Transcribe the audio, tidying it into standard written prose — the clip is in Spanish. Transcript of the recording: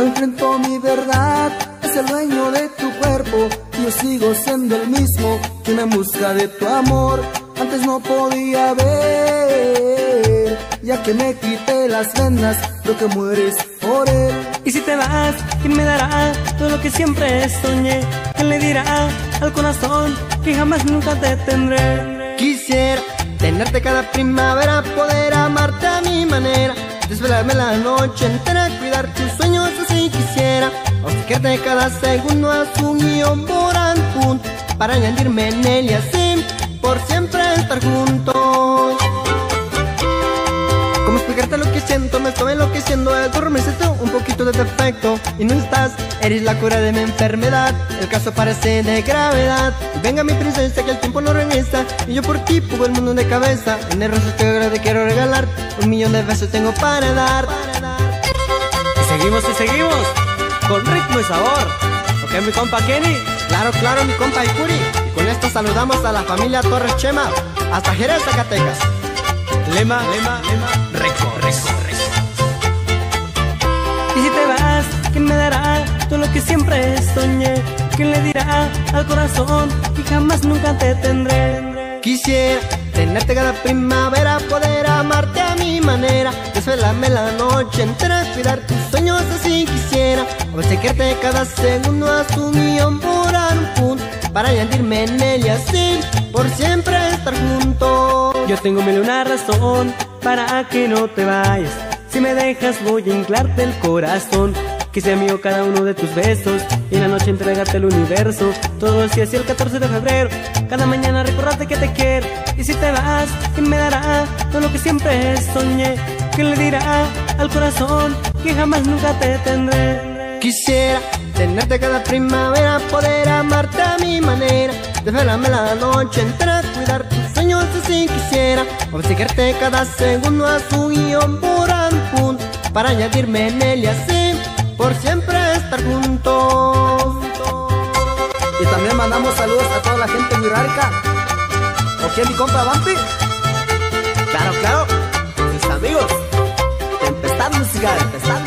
No enfrento mi verdad, es el dueño de tu cuerpo. Yo sigo siendo el mismo, quien en busca de tu amor antes no podía ver. Ya que me quité las vendas, lo que mueres por él. Y si te vas, ¿quién me dará todo lo que siempre soñé? ¿Quién le dirá al corazón que jamás nunca te tendré? Quisiera tenerte cada primavera, poder amarte a mi manera, desvelarme la noche entera, cuidar tus sueños así quisiera, obsequiarte cada segundo a su guión por al punto, para añadirme en él y así por siempre estar juntos. ¿Cómo explicarte lo que siento? Me estoy enloqueciendo, de dormirse tú un poquito de defecto y no estás, eres la cura de mi enfermedad. El caso parece de gravedad. Y venga mi princesa que el tiempo no regresa, y yo por ti pongo el mundo de cabeza. En el rostro que ahora te quiero regalar, 1.000.000 de besos tengo para dar. Y seguimos con ritmo y sabor. ¿Ok, mi compa Kenny? Claro, claro, mi compa Ikuri. Y con esto saludamos a la familia Torres Chema, hasta Jerez, Zacatecas. Lema, Records. Y si te vas, ¿quién me dará todo lo que siempre soñé? ¿Quién le dirá al corazón que jamás nunca te tendré? Quisiera tenerte cada primavera, poder amarte a mi manera, desvelarme la noche entera, cuidar tus sueños así quisiera, obsequiarte cada segundo a su guión por un punto, para añadirme en él y así por siempre estar juntos. Yo tengo 1.000.000 razón para que no te vayas. Si me dejas voy a inflarte el corazón, que sea mío cada uno de tus besos, y en la noche entregarte el universo. Todo el así el 14 de febrero, cada mañana recordarte que te quiero. Y si te vas, ¿quién me dará todo lo que siempre soñé? ¿Quién le dirá al corazón que jamás nunca te tendré? Quisiera tenerte cada primavera, poder amarte a mi manera, desvelarme la noche entera, cuidar tus sueños así quisiera, obsequiarte cada segundo a su guión por un punto, para añadirme en él y así por siempre estar juntos. Y también mandamos saludos a toda la gente de Huirarca. ¿Ok, mi compa Vampi? Claro, mis amigos. Tempestad musical, tempestad.